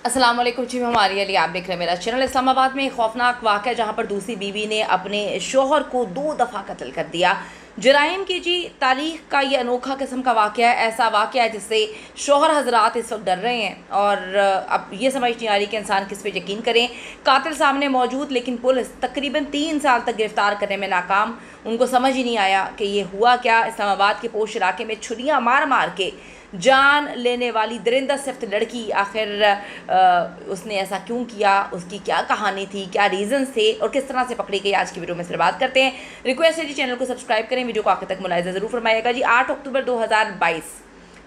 अस्सलाम वालेकुम जी, हमारी अली आप देख रहे हैं मेरा चैनल। इस्लामाबाद में एक खौफनाक वाक़या जहां पर दूसरी बीवी ने अपने शोहर को 2 दफ़ा कत्ल कर दिया। जराइम की जी तारीख़ का ये अनोखा किस्म का वाक़या है, ऐसा वाक़या है जिससे शोहर हजरात इस वक्त डर रहे हैं और अब ये समझ नहीं आ रही कि इंसान किस पे यकीन करें। कातिल सामने मौजूद, लेकिन पुलिस तकरीबन 3 साल तक गिरफ़्तार करने में नाकाम। उनको समझ ही नहीं आया कि ये हुआ क्या। इस्लामाबाद के पोश इलाके में छुरियाँ मार मार के जान लेने वाली दरिंदा सिफ्त लड़की आखिर उसने ऐसा क्यों किया, उसकी क्या कहानी थी, क्या रीज़न्स थे और किस तरह से पकड़ी गई, आज की वीडियो में से बात करते हैं। रिक्वेस्ट है जी चैनल को सब्सक्राइब करें, वीडियो को आखिर तक मुलाहिज़ा ज़रूर फरमाइएगा जी। 8 अक्टूबर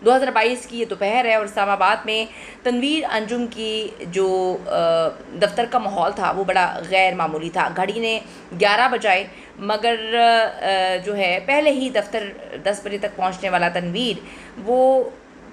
2022 की ये दोपहर है और इस्लामाबाद में तनवीर अंजुम की जो दफ्तर का माहौल था वो बड़ा गैर मामूली था। घड़ी ने 11 बजाए मगर जो है पहले ही दफ्तर 10 बजे तक पहुंचने वाला तनवीर वो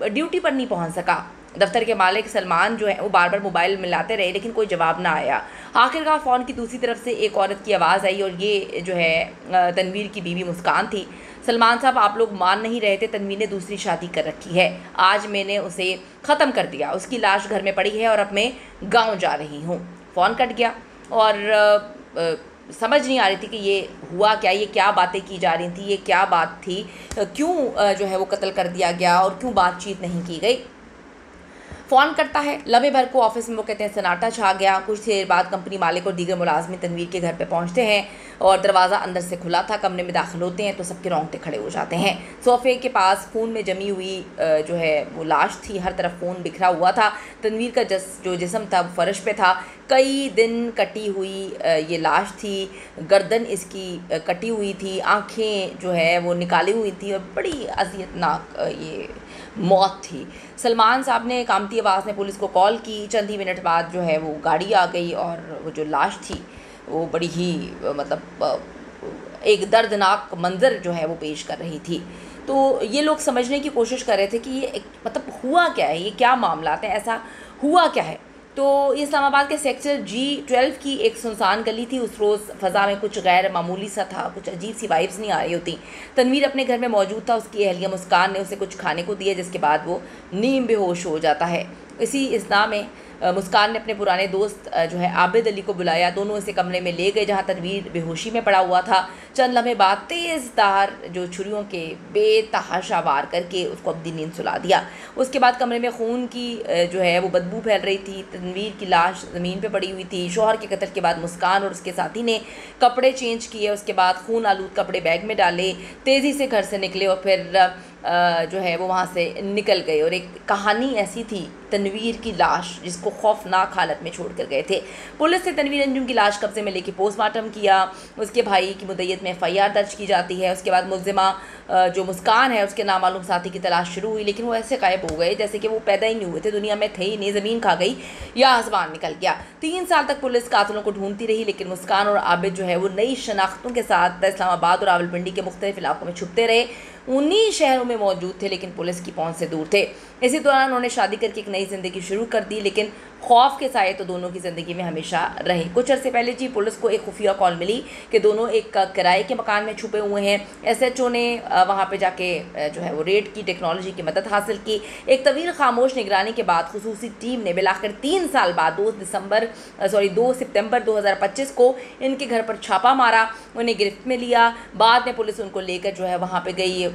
ड्यूटी पर नहीं पहुंच सका। दफ्तर के मालिक सलमान जो है वो बार बार मोबाइल मिलाते रहे लेकिन कोई जवाब ना आया। आखिरकार फ़ोन की दूसरी तरफ से एक औरत की आवाज़ आई और ये जो है तनवीर की बीवी मुस्कान थी। सलमान साहब, आप लोग मान नहीं रहे थे, तनवीर ने दूसरी शादी कर रखी है। आज मैंने उसे ख़त्म कर दिया, उसकी लाश घर में पड़ी है और अब मैं गाँव जा रही हूँ। फ़ोन कट गया और समझ नहीं आ रही थी कि ये हुआ क्या, ये क्या बातें की जा रही थी, ये क्या बात थी, क्यों जो है वो कत्ल कर दिया गया और क्यों बातचीत नहीं की गई। फ़ोन करता है, लम्हे भर को ऑफिस में वो कहते हैं सन्नाटा छा गया। कुछ देर बाद कंपनी मालिक और दीगर मुलाजमिन तनवीर के घर पे पहुंचते हैं और दरवाज़ा अंदर से खुला था। कमरे में दाखिल होते हैं तो सबके रोंगटे खड़े हो जाते हैं। सोफ़े के पास खून में जमी हुई जो है वो लाश थी, हर तरफ खून बिखरा हुआ था। तनवीर का जो जिस्म था वो फर्श पे था, कई दिन कटी हुई ये लाश थी, गर्दन इसकी कटी हुई थी, आँखें जो है वो निकाली हुई थी और बड़ी अज़ियतनाक ये मौत थी। सलमान साहब ने कामती आवाज़ में पुलिस को कॉल की। चंद ही मिनट बाद जो है वो गाड़ी आ गई और वो जो लाश थी वो बड़ी ही मतलब एक दर्दनाक मंज़र जो है वो पेश कर रही थी। तो ये लोग समझने की कोशिश कर रहे थे कि ये मतलब हुआ क्या है, ये क्या मामलात हैं, ऐसा हुआ क्या है। तो इस्लामाबाद के सेक्टर G12 की एक सुनसान गली थी। उस रोज़ फ़ज़ा में कुछ गैर मामूली सा था, कुछ अजीब सी वाइब्स नहीं आ रही होती। तनवीर अपने घर में मौजूद था। उसकी अहलिया मुस्कान ने उसे कुछ खाने को दिया जिसके बाद वो नीम बेहोश हो जाता है। इसी इस्ना में मुस्कान ने अपने पुराने दोस्त जो है आबिद अली को बुलाया। दोनों इसे कमरे में ले गए जहां तनवीर बेहोशी में पड़ा हुआ था। चंद लम्हे बाद तेज़ धार जो छुरियों के बेतहाशा वार करके उसको अपनी नींद सुला दिया। उसके बाद कमरे में खून की जो है वो बदबू फैल रही थी। तनवीर की लाश ज़मीन पे पड़ी हुई थी। शौहर के कत्ल के बाद मुस्कान और उसके साथी ने कपड़े चेंज किए। उसके बाद खून आलूद कपड़े बैग में डाले, तेज़ी से घर से निकले और फिर जो है वो वहाँ से निकल गए। और एक कहानी ऐसी थी, तनवीर की लाश जिसको खौफनाक हालत में छोड़ कर गए थे। पुलिस ने तनवीर अंजुम की लाश कब्जे में लेके पोस्टमार्टम किया। उसके भाई की मुद्दत में FIR दर्ज की जाती है। उसके बाद मुल्ज़िमा जो मुस्कान है उसके नामालूम साथी की तलाश शुरू हुई, लेकिन वो ऐसे गायब हो गए जैसे कि वो पैदा ही नहीं हुए थे, दुनिया में थे ही नहीं, ज़मीन खा गई या आसमान निकल गया। 3 साल तक पुलिस कातिलों को ढूंढती रही, लेकिन मुस्कान और आबिद जो है वो नई शनाख्तों के साथ इस्लामाबाद और रावलपिंडी के मुख्तलिफ इलाकों में छुपते रहे। उन्हीं शहरों में मौजूद थे लेकिन पुलिस की पहुंच से दूर थे। इसी दौरान उन्होंने शादी करके एक नई ज़िंदगी शुरू कर दी, लेकिन खौफ के साए तो दोनों की ज़िंदगी में हमेशा रहे। कुछ अर्से पहले जी पुलिस को एक खुफिया कॉल मिली कि दोनों एक किराए के मकान में छुपे हुए हैं। SHO ने वहाँ पे जाके जो है वो रेड की, टेक्नोलॉजी की मदद हासिल की। एक तवील खामोश निगरानी के बाद खुसूसी टीम ने बिलाखिर 3 साल बाद 2 सितंबर 2025 को इनके घर पर छापा मारा, उन्हें गिरफ्त में लिया। बाद में पुलिस उनको लेकर जो है वहाँ पे गई,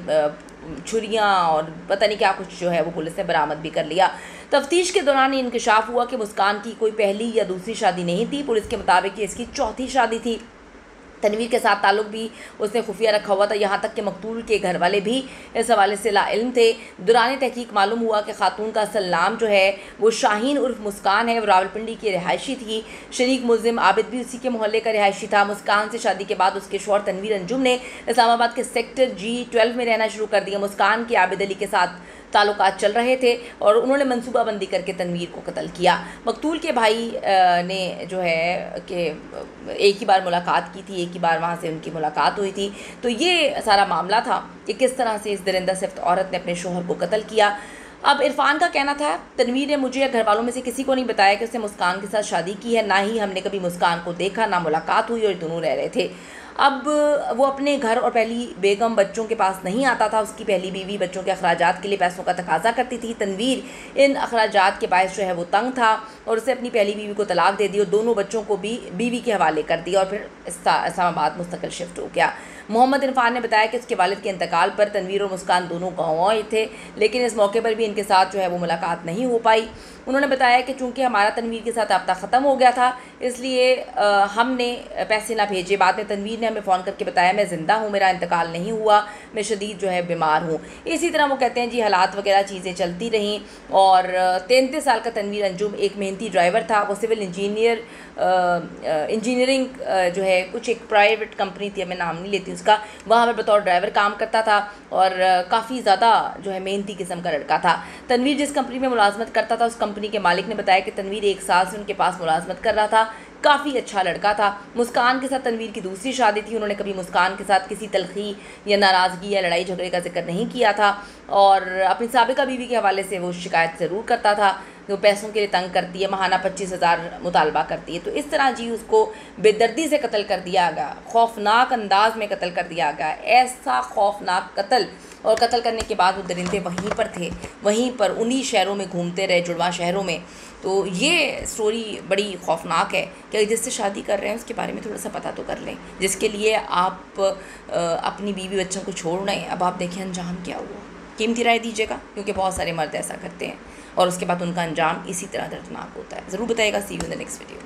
छुरियाँ और पता नहीं क्या कुछ जो है वो पुलिस ने बरामद भी कर लिया। तफ्तीश के दौरान इंकशाफ हुआ कि मुस्कान की कोई पहली या दूसरी शादी नहीं थी। पुलिस के मुताबिक ये इसकी चौथी शादी थी। तनवीर के साथ ताल्लुक़ भी उसने खुफिया रखा हुआ था, यहाँ तक कि मकतूल के घर वाले भी इस हवाले से लाइल्म थे। दौरान तहकीक मालूम हुआ कि खातून का असल नाम जो है वो शाहीन उर्फ मुस्कान है, वो रावलपिंडी की रिहायशी थी। शरीक मुल्ज़िम आबिद भी उसी के मोहल्ले का रिहायशी था। मुस्कान से शादी के बाद उसके शौहर तनवीर अंजुम ने इस्लामाबाद के सेक्टर G12 में रहना शुरू कर दिया। मुस्कान के आबिद अली के साथ ताल्लुकात चल रहे थे और उन्होंने मंसूबाबंदी करके तनवीर को कत्ल किया। मकतूल के भाई ने जो है कि एक ही बार मुलाकात की थी, एक ही बार वहाँ से उनकी मुलाकात हुई थी। तो ये सारा मामला था कि किस तरह से इस दरिंदा सिफ्त औरत ने अपने शोहर को कत्ल किया। अब इरफान का कहना था, तनवीर ने मुझे या घर वालों में से किसी को नहीं बताया कि उसने मुस्कान के साथ शादी की है, ना ही हमने कभी मुस्कान को देखा, ना मुलाकात हुई और दोनों रह रहे थे। अब वो अपने घर और पहली बेगम बच्चों के पास नहीं आता था। उसकी पहली बीवी बच्चों के अखराजात के लिए पैसों का तकाजा करती थी। तनवीर इन अखराजात के बायस जो है वो तंग था और उसे अपनी पहली बीवी को तलाक दे दी और दोनों बच्चों को भी बीवी के हवाले कर दिया और फिर इस्लामाबाद मुस्तकिल शिफ्ट हो गया। मोहम्मद इरफान ने बताया कि उसके वालिद के इंतकाल पर तनवीर और मुस्कान दोनों गाँव आए थे, लेकिन इस मौके पर भी इनके साथ जो है वो मुलाकात नहीं हो पाई। उन्होंने बताया कि चूँकि हमारा तनवीर के साथ रब्ता ख़त्म हो गया था, इसलिए हमने पैसे ना भेजे। बाद में तनवीर ने हमें फ़ोन करके बताया, मैं ज़िंदा हूँ, मेरा इंतकाल नहीं हुआ, मैं शदीद जो है बीमार हूँ। इसी तरह वो कहते हैं जी हालात वगैरह चीज़ें चलती रहीं और 33 साल का तनवीर अंजुम एक मेहनती ड्राइवर था। वो सिविल इंजीनियरिंग जो है कुछ एक प्राइवेट कंपनी थी, मैं नाम नहीं लेती उसका, वहाँ पर बतौर ड्राइवर काम करता था और काफ़ी ज़्यादा जो है मेहनती किस्म का लड़का था। तनवीर जिस कंपनी में मुलाजमत करता था, उस कंपनी के मालिक ने बताया कि तनवीर 1 साल से उनके पास मुलाजमत कर रहा था, काफ़ी अच्छा लड़का था। मुस्कान के साथ तनवीर की दूसरी शादी थी। उन्होंने कभी मुस्कान के साथ किसी तलखी या नाराज़गी या लड़ाई झगड़े का जिक्र नहीं किया था और अपनी साबिका बीवी के हवाले से वो शिकायत ज़रूर करता था कि वो पैसों के लिए तंग करती है, माहाना 25,000 मुतालबा करती है। तो इस तरह जी उसको बेदर्दी से कत्ल कर दिया गया, खौफनाक अंदाज में कत्ल कर दिया गया। ऐसा खौफनाक कत्ल, और कत्ल करने के बाद वो दरिंदे वहीं पर थे, वहीं पर उन्हीं शहरों में घूमते रहे, जुड़वा शहरों में। तो ये स्टोरी बड़ी खौफनाक है कि जिससे शादी कर रहे हैं उसके बारे में थोड़ा सा पता तो कर लें, जिसके लिए आप अपनी बीवी बच्चों को छोड़ रहे हैं। अब आप देखें अंजाम क्या हुआ। कीमती राय दीजिएगा, क्योंकि बहुत सारे मर्द ऐसा करते हैं और उसके बाद उनका अंजाम इसी तरह दर्दनाक होता है। ज़रूर बताइएगा। See you in the next video.